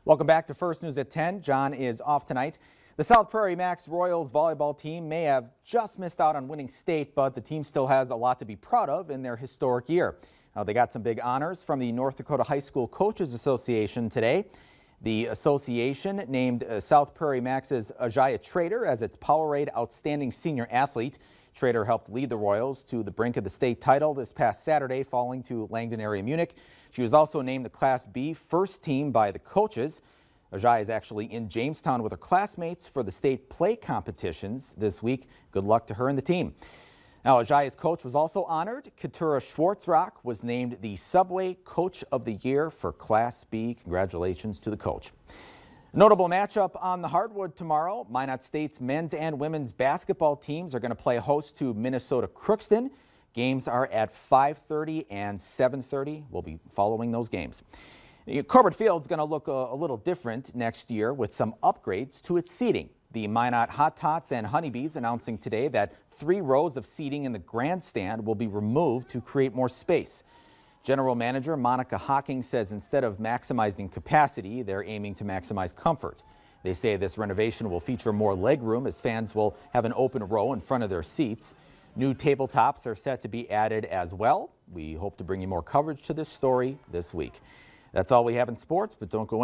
Welcome back to First News at 10. John is off tonight. The South Prairie Max Royals volleyball team may have just missed out on winning state, but the team still has a lot to be proud of in their historic year. They got some big honors from the North Dakota High School Coaches Association today. The association named South Prairie Max's Ajaya Trader as its Powerade Outstanding Senior Athlete. Trader helped lead the Royals to the brink of the state title this past Saturday, falling to Langdon area Munich. She was also named the Class B first team by the coaches. Ajaya is actually in Jamestown with her classmates for the state play competitions this week. Good luck to her and the team. Now, Ajaya's coach was also honored. Keturah Schwartzrock was named the Subway Coach of the Year for Class B. Congratulations to the coach. Notable matchup on the hardwood tomorrow. Minot State's men's and women's basketball teams are going to play host to Minnesota Crookston. Games are at 5:30 and 7:30. We'll be following those games. Corbett Field's going to look a little different next year with some upgrades to its seating. The Minot Hot Tots and Honeybees announcing today that 3 rows of seating in the grandstand will be removed to create more space. General Manager Monica Hocking says instead of maximizing capacity, they're aiming to maximize comfort. They say this renovation will feature more legroom as fans will have an open row in front of their seats. New tabletops are set to be added as well. We hope to bring you more coverage to this story this week. That's all we have in sports, but don't go